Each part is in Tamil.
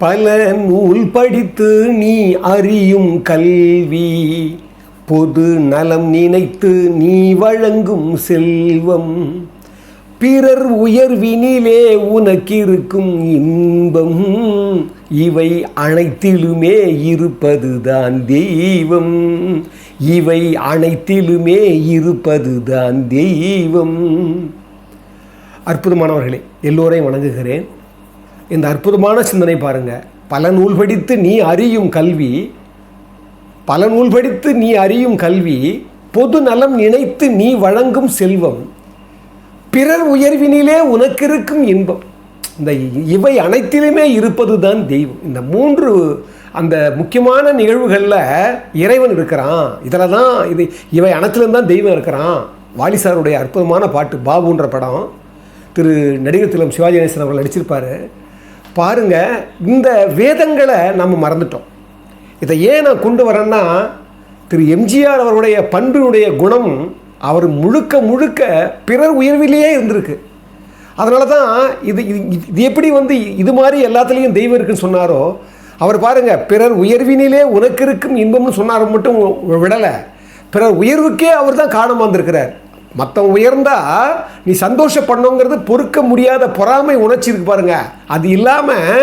பல நூல் படித்து நீ அறியும் கல்வி, பொது நலம் நினைத்து நீ வழங்கும் செல்வம், பிறர் உயர்வினிலே உனக்கிருக்கும் இன்பம், இவை அனைத்திலுமே இருப்பதுதான் தெய்வம், இவை அனைத்திலுமே இருப்பதுதான் தெய்வம். அற்புதமானவர்களே, எல்லோரையும் வணங்குகிறேன். இந்த அற்புதமான சிந்தனை பாருங்கள். பல நூல் படித்து நீ அறியும் கல்வி, பல நூல் படித்து நீ அறியும் கல்வி, பொது நலம் நினைத்து நீ வழங்கும் செல்வம், பிறர் உயர்வினிலே உனக்கிருக்கும் இன்பம், இந்த இவை அனைத்திலுமே இருப்பது தான் தெய்வம். இந்த மூன்று அந்த முக்கியமான நிகழ்வுகளில் இறைவன் இருக்கிறான். இதில் தான் இவை அனைத்திலும் தான் தெய்வம் இருக்கிறான். வாலிசாருடைய அற்புதமான பாட்டு பாபுன்ற படம், திரு நடிகர் திலகம் சிவாஜி கணேசன் அவர்கள் நடிச்சிருப்பார். பாருங்கள், இந்த வேதங்களை நம்ம மறந்துட்டோம். இதை ஏன் நான் கொண்டு வரேன்னா, திரு எம்ஜிஆர் அவருடைய பண்பினுடைய குணம் அவர் முழுக்க முழுக்க பிறர் உயர்விலேயே இருந்திருக்கு. அதனால தான் இது எப்படி இது மாதிரி எல்லாத்துலேயும் தெய்வம் இருக்குன்னு சொன்னாரோ, அவர் பாருங்கள், பிறர் உயர்வினிலே உனக்கு இருக்கும் இன்பம்னு சொன்னார் மட்டும் விடலை, பிறர் உயர்வுக்கே அவர் தான் காரணமாக வந்திருக்கிறார். மற்றவங்க உயர்ந்தா நீ சந்தோஷப்படணுங்கிறது பொறுக்க முடியாத பொறாமை உணர்ச்சி இருக்கு பாருங்க, அது இல்லாமல்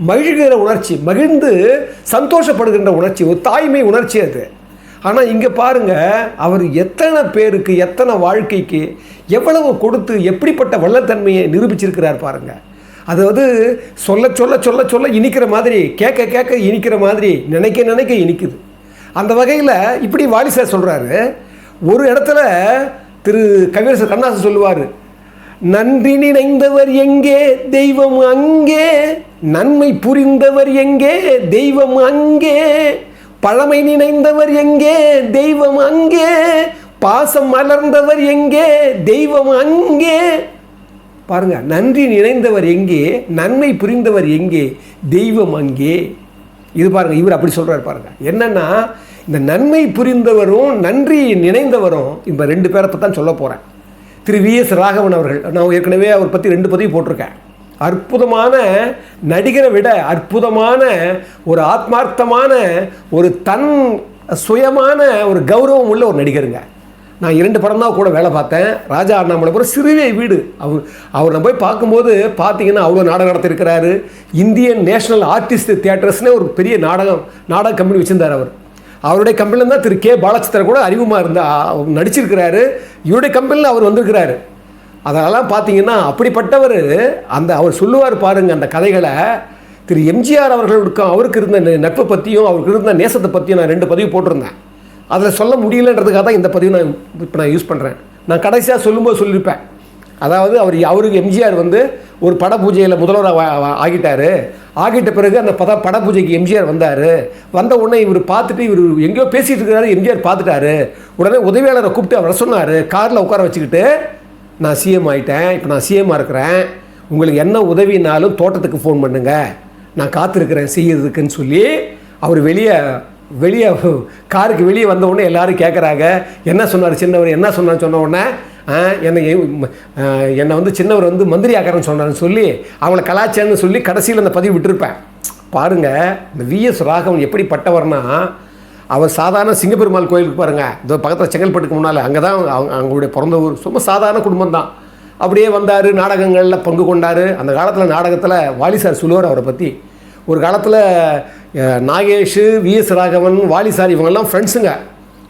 மகிழ்கிற உணர்ச்சி, மகிழ்ந்து சந்தோஷப்படுகின்ற உணர்ச்சி, ஒரு தாய்மை உணர்ச்சி அது. ஆனால் இங்கே பாருங்கள், அவர் எத்தனை பேருக்கு எத்தனை வாழ்க்கைக்கு எவ்வளவு கொடுத்து எப்படிப்பட்ட வல்லத்தன்மையை நிரூபிச்சிருக்கிறார் பாருங்கள். அதாவது சொல்ல சொல்ல சொல்ல சொல்ல இனிக்கிற மாதிரி, கேட்க கேட்க இனிக்கிற மாதிரி, நினைக்க நினைக்க இனிக்குது. அந்த வகையில் இப்படி வாலிசார் சொல்கிறாரு. ஒரு இடத்துல திரு கவியரசர் கண்ணதாசன் சொல்லுவார், நன்றி நினைந்தவர் எங்கே தெய்வம் அங்கே, நன்மை புரிந்தவர் எங்கே தெய்வம் அங்கே, பழமை நினைந்தவர் எங்கே தெய்வம் அங்கே, பாசம் மலர்ந்தவர் எங்கே தெய்வம் அங்கே. பாருங்க, நன்றி நினைந்தவர் எங்கே, நன்மை புரிந்தவர் எங்கே, தெய்வம் அங்கே. இது பாருங்க, இவர் அப்படி சொல்றாரு பாருங்க. என்னன்னா, இந்த நன்மை புரிந்தவரும் நன்றி நினைந்தவரும் இந்த ரெண்டு பேரை பற்றி தான் சொல்ல போகிறேன். திரு வி.எஸ். ராகவன் அவர்கள், நான் ஏற்கனவே அவர் பற்றி 2 பதிவு போட்டிருக்கேன். அற்புதமான நடிகரை விட அற்புதமான ஒரு ஆத்மார்த்தமான ஒரு தன் சுயமான ஒரு கௌரவம் உள்ள ஒரு நடிகருங்க. நான் 2 படம் தான் கூட வேலை பார்த்தேன். ராஜா அண்ணாமலைபுரம் சிறுவே வீடு. அவர் நான் போய் பார்க்கும்போது பார்த்தீங்கன்னா அவ்வளோ நாடகம் நடத்திருக்கிறாரு. இந்தியன் நேஷனல் ஆர்டிஸ்ட் தியேட்டர்ஸ்னே ஒரு பெரிய நாடக கம்பெனி வச்சுருந்தார். அவருடைய கம்பெனியில் தான் திரு கே பாலச்சித்திர கூட அறிமுகமாக இருந்தால் நடிச்சிருக்கிறாரு. இவருடைய கம்பெனியில் அவர் வந்திருக்கிறாரு. அதெல்லாம் பார்த்தீங்கன்னா அப்படிப்பட்டவர். அவர் சொல்லுவார் பாருங்கள் அந்த கதைகளை. திரு எம்ஜிஆர் அவருக்கு இருந்த நட்பை பற்றியும் அவருக்கு இருந்த நேசத்தை பற்றியும் நான் 2 பதிவு போட்டிருந்தேன். அதில் சொல்ல முடியலன்றதுக்காக தான் இந்த பதிவு நான் யூஸ் பண்ணுறேன். நான் கடைசியாக சொல்லும்போது சொல்லியிருப்பேன். அதாவது அவருக்கு எம்ஜிஆர் ஒரு பட பூஜையில் முதல்வராக ஆகிட்ட பிறகு அந்த பட பூஜைக்கு எம்ஜிஆர் வந்த உடனே இவர் பார்த்துட்டு, இவர் எங்கேயோ பேசிகிட்டு இருக்கிறாரு, எம்ஜிஆர் பார்த்துட்டாரு. உடனே உதவியாளரை கூப்பிட்டு அவர் சொன்னார், காரில் உட்கார வச்சுக்கிட்டு, நான் சிஎம் ஆகிட்டேன், இப்போ நான் சிஎம்மாக இருக்கிறேன், உங்களுக்கு என்ன உதவினாலும் தோட்டத்துக்கு ஃபோன் பண்ணுங்க, நான் காத்திருக்கிறேன் செய்யறதுக்குன்னு சொல்லி அவர் வெளியே காருக்கு வெளியே வந்த உடனே எல்லாரும் கேட்குறாங்க, என்ன சொன்னார் சின்னவர், என்ன சொன்னான்னு சொன்ன உடனே என்னை சின்னவர் மந்திரி ஆக்கிறேன்னு சொன்னார்னு சொல்லி அவங்கள கலாச்சாரம்னு சொல்லி கடைசியில் அந்த பதிவு விட்டுருப்பேன். பாருங்கள், இந்த வி.எஸ். ராகவன் எப்படிப்பட்டவர்னா, அவர் சாதாரண சிங்கப்பெருமாள் கோயிலுக்கு பாருங்கள், இந்த பக்கத்தில் செங்கல்பட்டுக்கு முன்னால், அங்கே தான் அவங்களுடைய பிறந்த ஊர். சும்மா சாதாரண குடும்பம் தான். அப்படியே வந்தார், நாடகங்களில் பங்கு கொண்டார். அந்த காலத்தில் நாடகத்தில் வாலிசார் சொல்லுவார் அவரை பற்றி. ஒரு காலத்தில் நாகேஷ், வி.எஸ். ராகவன், வாலிசார் இவங்கெல்லாம் ஃப்ரெண்ட்ஸுங்க.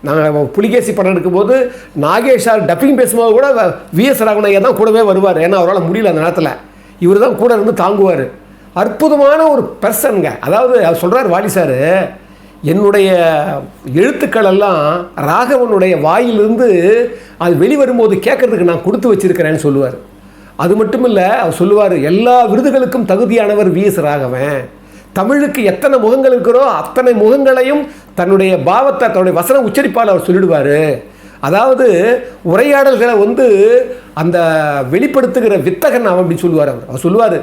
நாங்கள் புலிகேசி படம் எடுக்கும்போது நாகேஷ் சார் டப்பிங் பேசும்போது கூட வி.எஸ். ராகவன் ஐயா தான் கூடவே வருவார். ஏன்னா அவரால் முடியல அந்த நேரத்தில், இவர் தான் கூட இருந்து தாங்குவார். அற்புதமான ஒரு பர்சனுங்க. அதாவது அவர் சொல்கிறார் வாலிசார், என்னுடைய எழுத்துக்கள் எல்லாம் ராகவனுடைய வாயிலிருந்து அது வெளிவரும்போது கேட்கறதுக்கு நான் கொடுத்து வச்சிருக்கிறேன்னு சொல்லுவார். அது மட்டும் இல்லை, அவர் சொல்லுவார், எல்லா விருதுகளுக்கும் தகுதியானவர் வி.எஸ். ராகவன். தமிழுக்கு எத்தனை முகங்கள் இருக்கிறோ அத்தனை முகங்களையும் தன்னுடைய பாவத்தை, தன்னுடைய வசன உச்சரிப்பால் அவர் சொல்லிடுவார். அதாவது உரையாடல்களை அந்த வெளிப்படுத்துகிற வித்தகன் அவன் அப்படின்னு சொல்லுவார். அவர் சொல்லுவார்,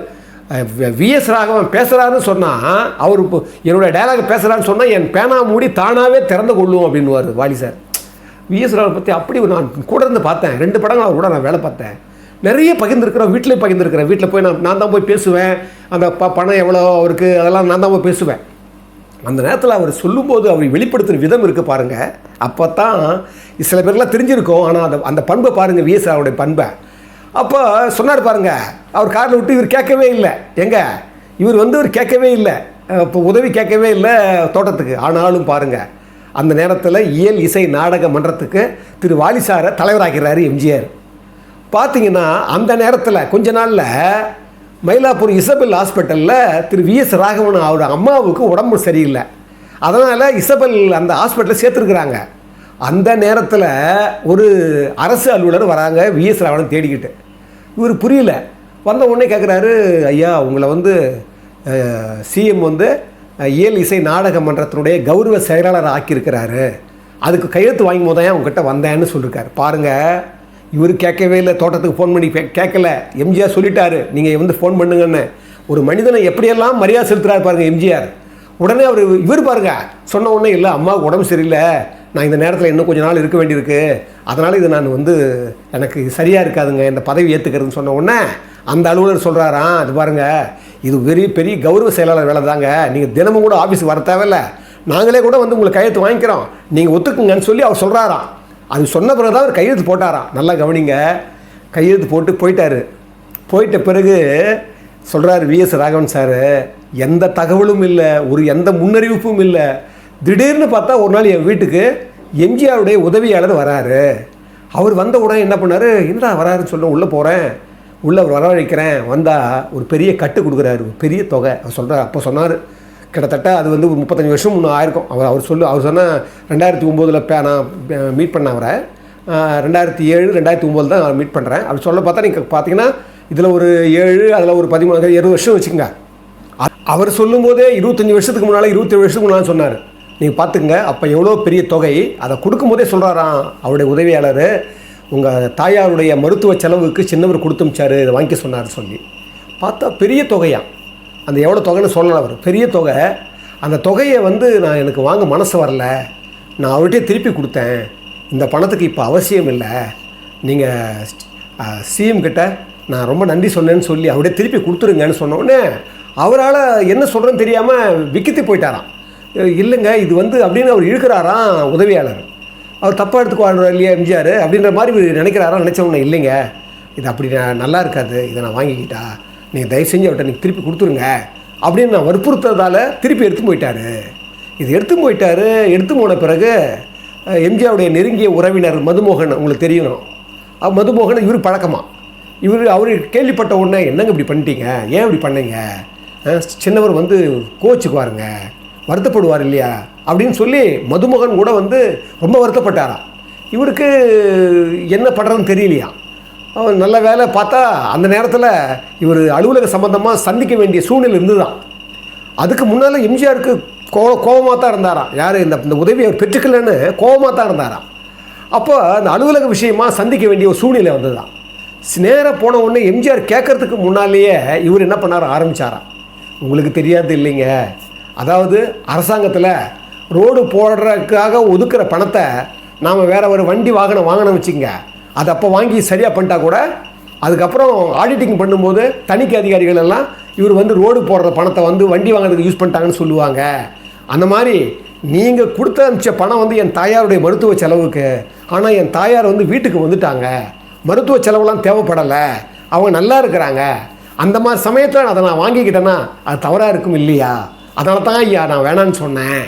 வி.எஸ். ராகவன் பேசுகிறாருன்னு சொன்னால், அவர் இப்போ என்னோடய டைலாக் பேசுகிறான்னு சொன்னால் என் பேனா மூடி தானாகவே திறந்து கொள்ளும் அப்படின்னுவார் வாலி சார். வி.எஸ். ராகவன் பற்றி அப்படி நான் கூட இருந்து பார்த்தேன். 2 படங்கள் அவர் கூட நான் வேலை பார்த்தேன். நிறைய பகிர்ந்துருக்கிறோம், வீட்டிலே பகிர்ந்துருக்கிறேன். வீட்டில் போய் நான் தான் போய் பேசுவேன். அந்த பணம் எவ்வளோ அவருக்கு அதெல்லாம் நான் தான் போய் பேசுவேன். அந்த நேரத்தில் அவர் சொல்லும்போது அவர் வெளிப்படுத்துகிற விதம் இருக்குது பாருங்கள். அப்போ தான் சில பேர்லாம் தெரிஞ்சிருக்கும். ஆனால் அந்த பண்பை பாருங்கள், விஎஸ் அவருடைய பண்பை. அப்போ சொன்னார் பாருங்கள், அவர் காரில் விட்டு இவர் கேட்கவே இல்லை. இவர் இவர் கேட்கவே இல்லை, இப்போ உதவி கேட்கவே இல்லை தோட்டத்துக்கு. ஆனாலும் பாருங்கள், அந்த நேரத்தில் இயல் இசை நாடக மன்றத்துக்கு திரு வாலிசாரை தலைவராகிறாரு எம்ஜிஆர். பார்த்தீங்கன்னா அந்த நேரத்தில் கொஞ்ச நாளில் மயிலாப்பூர் இசபெல் ஹாஸ்பிட்டலில் திரு விஎஸ் ராகவன் அவரோட அம்மாவுக்கு உடம்பு சரியில்லை. அதனால் இசபெல் அந்த ஹாஸ்பிட்டலில் சேர்த்துருக்குறாங்க. அந்த நேரத்தில் ஒரு அரசு அலுவலர் வராங்க விஎஸ் ராகவன் தேடிக்கிட்டு. இவர் புரியல. வந்த உடனே கேட்குறாரு, ஐயா உங்களை சிஎம் இயல் இசை நாடக மன்றத்தினுடைய கௌரவ செயலாளர் ஆக்கியிருக்கிறாரு, அதுக்கு கையெழுத்து வாங்கும் போது தான் உங்ககிட்ட வந்தேன்னு சொல்லியிருக்காரு. பாருங்கள், இவர் கேட்கவே இல்லை, தோட்டத்துக்கு ஃபோன் பண்ணி கேட்கல. எம்ஜிஆர் சொல்லிட்டாரு நீங்கள் ஃபோன் பண்ணுங்கன்னு. ஒரு மனிதனை எப்படியெல்லாம் மரியாதை செலுத்துகிறார் பாருங்கள் எம்ஜிஆர். உடனே இவர் பாருங்க சொன்ன உடனே இல்லை, அம்மாவுக்கு உடம்பு சரியில்லை, நான் இந்த நேரத்தில் இன்னும் கொஞ்சம் நாள் இருக்க வேண்டியிருக்கு, அதனால் இது நான் எனக்கு சரியாக இருக்காதுங்க இந்த பதவி ஏற்றுக்கிறதுன்னு சொன்ன உடனே அந்த அலுவலர் சொல்கிறாராம், அது பாருங்கள் இது பெரிய கௌரவ செயலாளர் வேலை தாங்க, நீங்கள் தினமும் கூட ஆஃபீஸுக்கு வர தேவையில்லை, நாங்களே கூட உங்களுக்கு கையெழுத்து வாங்கிக்கிறோம், நீங்கள் ஒத்துக்குங்கன்னு சொல்லி அவர் சொல்கிறாராம். அது சொன்ன பிறகு தான் அவர் கையெழுத்து போட்டாராம். நல்லா கவனிங்க, கையெழுத்து போட்டு போயிட்டார். போயிட்ட பிறகு சொல்கிறார் விஎஸ் ராகவன் சார், எந்த தகவலும் இல்லை, எந்த முன்னறிவிப்பும் இல்லை. திடீர்னு பார்த்தா ஒரு நாள் என் வீட்டுக்கு எம்ஜிஆருடைய உதவியாளர் வராரு. அவர் வந்த உடனே என்ன பண்ணார், என்னடா வராருன்னு சொல்ல உள்ளே போகிறேன், உள்ளே அவர் வரவழைக்கிறேன். வந்தால் ஒரு பெரிய கட்டு கொடுக்குறாரு, ஒரு பெரிய தொகை. அவர் சொல்கிறார், அப்போ சொன்னார், கிட்டத்தட்ட அது ஒரு 35 வருஷம் முன்னே ஆயிருக்கும். அவர் சொன்னால் 2009 நான் மீட் பண்ண அவரை, 2007 2009 தான் நான் மீட் பண்ணுறேன். அப்படி சொல்ல பார்த்தா நீங்கள் பார்த்தீங்கன்னா இதில் ஒரு 7 அதில் ஒரு 13 20 வருஷம் வச்சுக்கோங்க. அவர் சொல்லும்போதே 25 வருஷத்துக்கு முன்னால் 27 வருஷத்துக்கு முன்னால் சொன்னார். நீங்கள் பார்த்துக்குங்க, அப்போ எவ்வளோ பெரிய தொகை. அதை கொடுக்கும்போதே சொல்கிறாராம் அவருடைய உதவியாளர், உங்கள் தாயாருடைய மருத்துவ செலவுக்கு சின்னவர் கொடுத்துமிச்சார், இதை வாங்கி சொன்னார் சொல்லி. பார்த்தா பெரிய தொகையாம். அந்த எவ்வளோ தொகைன்னு சொல்லலை அவர், பெரிய தொகை. அந்த தொகையை நான் எனக்கு வாங்க மனசு வரல, நான் அவர்கிட்டே திருப்பி கொடுத்தேன், இந்த பணத்துக்கு இப்போ அவசியம் இல்லை, நீங்கள் சிஎம் கிட்ட நான் ரொம்ப நன்றி சொன்னேன்னு சொல்லி அவரே திருப்பி கொடுத்துருங்கன்னு சொன்னோடனே அவரால் என்ன சொல்கிறேன்னு தெரியாமல் விக்கித்து போயிட்டாராம். இல்லைங்க இது அப்படின்னு அவர் இழுக்கிறாராம் உதவியாளர். அவர் தப்பாக எடுத்துக்குவார் இல்லையா எம்ஜிஆர் அப்படின்ற மாதிரி நினைக்கிறாராம். நினச்சவொன்னே இல்லைங்க இது அப்படி நல்லா இருக்காது, இதை நான் வாங்கிக்கிட்டா நீங்கள் தயவு செஞ்சு அவர்கிட்ட நீங்கள் திருப்பி கொடுத்துருங்க அப்படின்னு நான் வற்புறுத்ததால் திருப்பி எடுத்து போயிட்டார். இது எடுத்து போன பிறகு எம்ஜிஆருடைய நெருங்கிய உறவினர் மதுமோகன், உங்களுக்கு தெரியணும், மதுமோகன் இவர் பழக்கமாக அவர் கேள்விப்பட்ட உடனே என்னங்க இப்படி பண்ணிட்டீங்க, ஏன் இப்படி பண்ணீங்க, சின்னவர் கோச்சுக்குவாருங்க, வருத்தப்படுவார் இல்லையா அப்படின்னு சொல்லி மதுமோகன் கூட ரொம்ப வருத்தப்பட்டாராம். இவருக்கு என்ன பண்ணுறதுன்னு தெரியலையா. அவர் நல்ல வேலை பார்த்தா அந்த நேரத்தில் இவர் அலுவலக சம்பந்தமாக சந்திக்க வேண்டிய சூழ்நிலை இருந்துதான். அதுக்கு முன்னால் எம்ஜிஆருக்கு கோபமாக தான் இருந்தாராம். யார் இந்த உதவி அவர் பெற்றுக்கலன்னு கோபமாக தான் இருந்தாராம். அப்போ அந்த அலுவலக விஷயமாக சந்திக்க வேண்டிய ஒரு சூழ்நிலை வந்ததுதான். நேராக போன உடனே எம்ஜிஆர் கேட்கறதுக்கு முன்னாலேயே இவர் என்ன பண்ணார் ஆரம்பித்தாராம். உங்களுக்கு தெரியாது இல்லைங்க, அதாவது அரசாங்கத்தில் ரோடு போடுறதுக்காக ஒதுக்குற பணத்தை நாம் வேறு ஒரு வண்டி வாகனம் வச்சுங்க, அது அப்போ வாங்கி சரியாக பண்ணிட்டா கூட அதுக்கப்புறம் ஆடிட்டிங் பண்ணும்போது தணிக்கை அதிகாரிகள் எல்லாம் இவர் ரோடு போடுற பணத்தை வண்டி வாங்குறதுக்கு யூஸ் பண்ணிட்டாங்கன்னு சொல்லுவாங்க. அந்த மாதிரி நீங்கள் கொடுத்த அனுப்பிச்ச பணம் என் தாயாருடைய மருத்துவ செலவுக்கு, ஆனால் என் தாயார் வீட்டுக்கு வந்துட்டாங்க, மருத்துவ செலவுலாம் தேவைப்படலை, அவங்க நல்லா இருக்கிறாங்க, அந்த மாதிரி சமயத்தில் அதை நான் வாங்கிக்கிட்டேன்னா அது தவறாக இருக்கும் இல்லையா, அதனால தான் ஐயா நான் வேணான்னு சொன்னேன்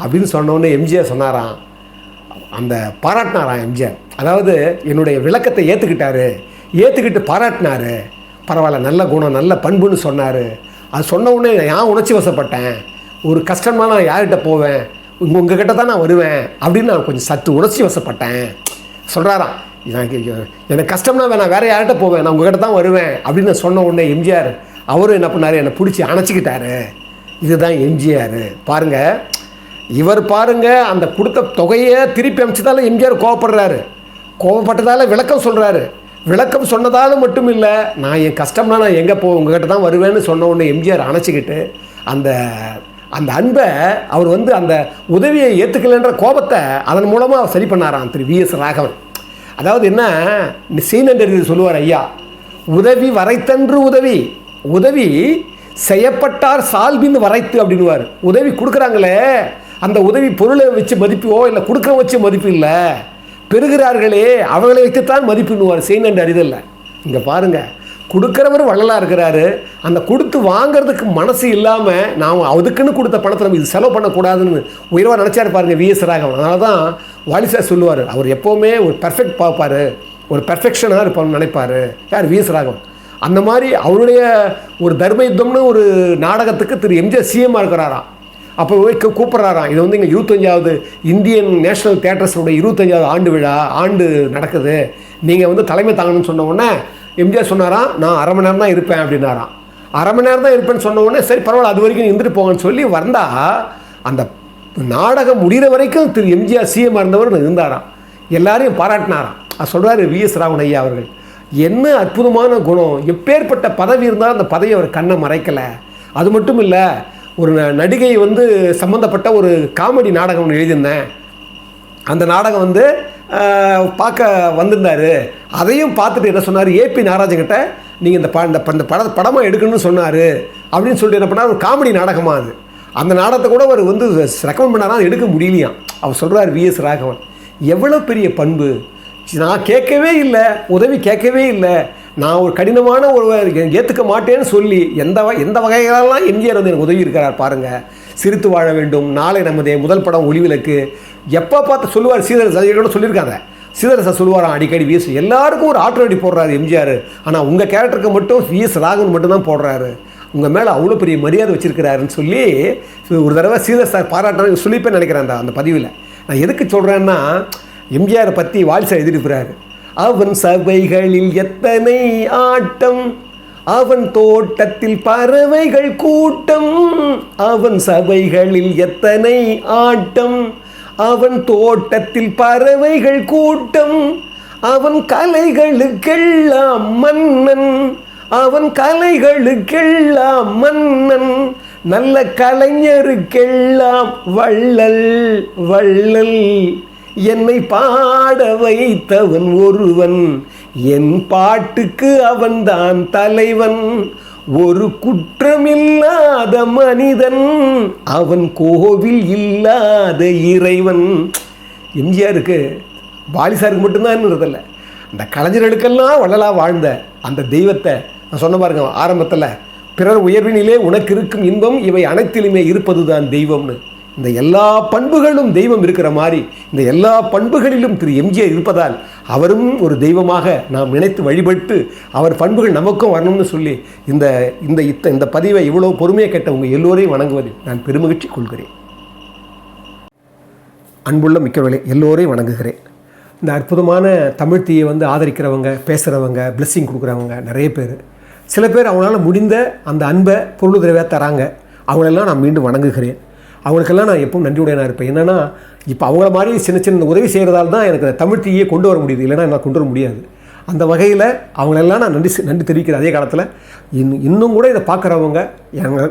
அப்படின்னு சொன்னோன்னே எம்ஜிஆர் சொன்னாராம், அந்த பாராட்டினாராம் எம்ஜிஆர். அதாவது என்னுடைய விளக்கத்தை ஏற்றுக்கிட்டு பாராட்டினார். பரவாயில்ல, நல்ல குணம் நல்ல பண்புன்னு சொன்னார். அது சொன்ன உடனே நான் உணர்ச்சி வசப்பட்டேன். ஒரு கஷ்டமாக நான் யார்கிட்ட போவேன், உங்ககிட்ட தான் நான் வருவேன் அப்படின்னு நான் கொஞ்சம் சற்று உணர்ச்சி வசப்பட்டேன் சொல்கிறாராம். எனக்கு கஷ்டம்னா நான் வேறு யார்கிட்ட போவேன், நான் உங்ககிட்ட தான் வருவேன் அப்படின்னு சொன்ன உடனே எம்ஜிஆர் அவரும் என்ன பண்ணார், என்னை பிடிச்சி அணைச்சிக்கிட்டாரு. இதுதான் எம்ஜிஆர் பாருங்கள். இவர் பாருங்கள், அந்த கொடுத்த தொகையை திருப்பி அமைச்சதால எம்ஜிஆர் கோவப்பட்டதால் விளக்கம் சொல்கிறாரு. விளக்கம் சொன்னதாலும் மட்டும் இல்லை, நான் என் கஷ்டம்னா நான் எங்கே உங்ககிட்ட தான் வருவேன்னு சொன்ன உடனே எம்ஜிஆர் அணைச்சிக்கிட்டு அந்த அன்பை அவர் அந்த உதவியை ஏற்றுக்கலைன்ற கோபத்தை அதன் மூலமாக அவர் சரி பண்ணாராம் திரு விஎஸ் ராகவன். அதாவது என்ன சீனண்டர் சொல்லுவார், ஐயா உதவி வரைத்தன்று உதவி, உதவி செய்யப்பட்டார் சால்பின்னு வரைத்து அப்படின்வார். உதவி கொடுக்குறாங்களே அந்த உதவி பொருளை வச்சு மதிப்போ இல்லை கொடுக்குற வச்சு மதிப்பு இல்லை, பெறுகிறார்களே அவர்களை வைத்துத்தான் மதிப்புன்னுவார். செய்யணுன்ற அறிதல்ல. இங்கே பாருங்கள், கொடுக்குறவர் வள்ளலாக இருக்கிறாரு, அந்த கொடுத்து வாங்கிறதுக்கு மனசு இல்லாமல் நாம் அதுக்குன்னு கொடுத்த பணத்தை நம்ம இது செலவு பண்ணக்கூடாதுன்னு உயர்வாக நினச்சாரு பாருங்கள் விஎஸ் ராகவன். அதனால தான் வாலிசார் சொல்லுவார், அவர் எப்போவுமே ஒரு பெர்ஃபெக்ட் பார்ப்பார், ஒரு பெர்ஃபெக்ஷனாக இருப்பான்னு நினைப்பார். யார்? விஎஸ் ராகவன். அந்த மாதிரி அவருடைய ஒரு தர்ம யுத்தம்னு ஒரு நாடகத்துக்கு திரு எம்ஜிஆர் சிஎம்மாக இருக்கிறாராம். அப்போ கூப்பிட்றாராம், இது வந்து இங்கே 25வது இந்தியன் நேஷனல் தியேட்டர்ஸோட 25வது ஆண்டு விழா நடக்குது, நீங்கள் வந்து தலைமை தாங்கணும்னு சொன்ன உடனே எம்ஜிஆர் சொன்னாராம், நான் அரை மணி நேரம் தான் இருப்பேன் அப்படின்னாராம். அரை மணி நேரம் தான் இருப்பேன்னு சொன்ன உடனே சரி பரவாயில்ல அது வரைக்கும் இருந்துட்டு போங்கன்னு சொல்லி வந்தால் அந்த நாடகம் முடிகிற வரைக்கும் திரு எம்ஜிஆர் சிஎம்மாக இருந்தவர் இருந்தாராம். எல்லாரையும் பாராட்டினாராம். அது சொல்கிறாரு விஎஸ் ராகவன் ஐயா அவர்கள். என்ன அற்புதமான குணம், எப்பேற்பட்ட பதவி இருந்தால் அந்த பதவி அவர் கண்ணை மறைக்கலை. அது மட்டும் இல்லை, ஒரு நடிகை வந்து சம்மந்தப்பட்ட ஒரு காமெடி நாடகம் ஒன்று எழுதியிருந்தேன். அந்த நாடகம் வந்து பார்க்க வந்திருந்தார். அதையும் பார்த்துட்டு என்ன சொன்னார், ஏபி நாகராஜன்கிட்ட நீங்கள் இந்த படமாக எடுக்கணும்னு சொன்னார் அப்படின்னு சொல்லிட்டு என்ன பண்ணார், ஒரு காமெடி நாடகமாக அது. அந்த நாடகத்தை கூட அவர் வந்து ரெக்கமெண்ட் பண்ணாராம், எடுக்க முடியலையாம். அவர் சொல்கிறார் விஎஸ் ராகவன், எவ்வளோ பெரிய பண்பு, நான் கேட்கவே இல்லை, உதவி கேட்கவே இல்லை, நான் ஒரு கடினமான ஒருவர் ஏற்றுக்க மாட்டேன்னு சொல்லி எந்த வகைகளெல்லாம் எம்ஜிஆர் வந்து எனக்கு உதவி இருக்கிறார் பாருங்கள். சிரித்து வாழ வேண்டும், நாளை நமதே, முதல் படம் ஒளிவிளக்கு, எப்போ பார்த்து சொல்லுவார். சீதரசோட சொல்லியிருக்காங்க, சீதரசா சொல்லுவாராம் அடிக்கடி விஎஸ். எல்லாருக்கும் ஒரு ஆட்டோ அடி போடுறாரு எம்ஜிஆர், ஆனால் உங்கள் கேரக்டருக்கு மட்டும் விஎஸ் ராகவன் மட்டும்தான் போடுறாரு, உங்கள் மேலே அவ்வளோ பெரிய மரியாதை வச்சுருக்கிறாருன்னு சொல்லி ஒரு தடவை சீதரசா பாராட்டினா சொல்லிப்பேன் நினைக்கிறேன் அந்த பதிவில். நான் எதுக்கு சொல்கிறேன்னா, எம்ஜிஆரை பற்றி வாலிசார் எழுதியிருக்கிறாரு. அவன் சபைகளில் எத்தனை ஆட்டம், அவன் தோட்டத்தில் பறவைகள் கூட்டம், அவன் சபைகளில் எத்தனை ஆட்டம், அவன் தோட்டத்தில் பறவைகள் கூட்டம், அவன் கலைகளுக்கெல்லாம் மன்னன், அவன் கலைகளுக்கெல்லாம் மன்னன், நல்ல கலைஞருக்கெல்லாம் வள்ளல் வள்ளல், என்னை பாட வைத்தவன் ஒருவன், என் பாட்டுக்கு அவன்தான் தலைவன், ஒரு குற்றமில்லாத மனிதன், அவன் கோவில் இல்லாத இறைவன். எம்ஜிஆருக்கு வாலிசாருக்கு மட்டும்தான் இருந்ததில்லை, அந்த கலைஞர்களுக்கெல்லாம் வள்ளலாக வாழ்ந்த அந்த தெய்வத்தை நான் சொன்ன பாருங்க ஆரம்பத்தில், பிறர் உயர்வினிலே உனக்கு இருக்கும் இன்பம் இவை அனைத்திலுமே இருப்பது தான் தெய்வம்னு. இந்த எல்லா பண்புகளும் தெய்வம் இருக்கிற மாதிரி இந்த எல்லா பண்புகளிலும் திரு எம்ஜிஆர் இருப்பதால் அவரும் ஒரு தெய்வமாக நாம் நினைத்து வழிபட்டு அவர் பண்புகள் நமக்கும் வரணும்னு சொல்லி இந்த பதிவை இவ்வளோ பொறுமையாக கேட்ட உங்கள் எல்லோரையும் வணங்குவதில் நான் பெருமகிழ்ச்சி கொள்கிறேன். அன்புள்ள மிக்கவர்களே, எல்லோரையும் வணங்குகிறேன். இந்த அற்புதமான தமிழ் தீயை வந்து ஆதரிக்கிறவங்க, பேசுகிறவங்க, பிளெஸ்ஸிங் கொடுக்குறவங்க நிறைய பேர். சில பேர் அவங்களால முடிந்த அந்த அன்பை பொருளுதவியாக தராங்க. அவங்களெல்லாம் நான் மீண்டும் வணங்குகிறேன். அவங்களுக்கெல்லாம் நான் எப்பவும் நன்றியுடையனாக இருப்பேன். என்னென்னா இப்போ அவங்கள மாதிரி சின்ன சின்ன உதவி செய்கிறதால தான் எனக்கு தமிழ் தீயை கொண்டு வர முடியுது, இல்லைன்னா நான் கொண்டு வர முடியாது. அந்த வகையில் அவங்களெல்லாம் நான் நன்றி தெரிவிக்கிறேன். அதே காலத்தில் இன்னும் கூட இதை பார்க்குறவங்க,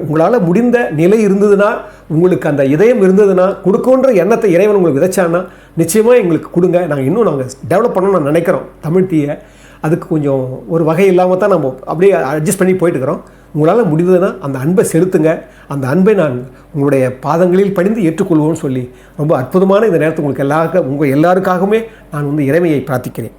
உங்களால் முடிந்த நிலை இருந்ததுன்னா, உங்களுக்கு அந்த இதயம் இருந்ததுன்னா, கொடுக்குன்ற எண்ணத்தை இறைவன் உங்களுக்கு விதைச்சான்னா நிச்சயமாக எங்களுக்கு கொடுங்க. நாங்கள் டெவலப் பண்ணணும்னு நான் நினைக்கிறோம் தமிழ் தீயை. அதுக்கு கொஞ்சம் ஒரு வகை இல்லாமல் தான் நம்ம அப்படியே அட்ஜஸ்ட் பண்ணி போயிட்டுருக்கிறோம். உங்களால் முடிந்ததுன்னா அந்த அன்பை செலுத்துங்க. அந்த அன்பை நான் உங்களுடைய பாதங்களில் பணிந்து ஏற்றுக்கொள்வோன்னு சொல்லி ரொம்ப அற்புதமான இந்த நேரத்தை உங்கள் எல்லாருக்காகவுமே நான் இறைமையை பிரார்த்திக்கிறேன்.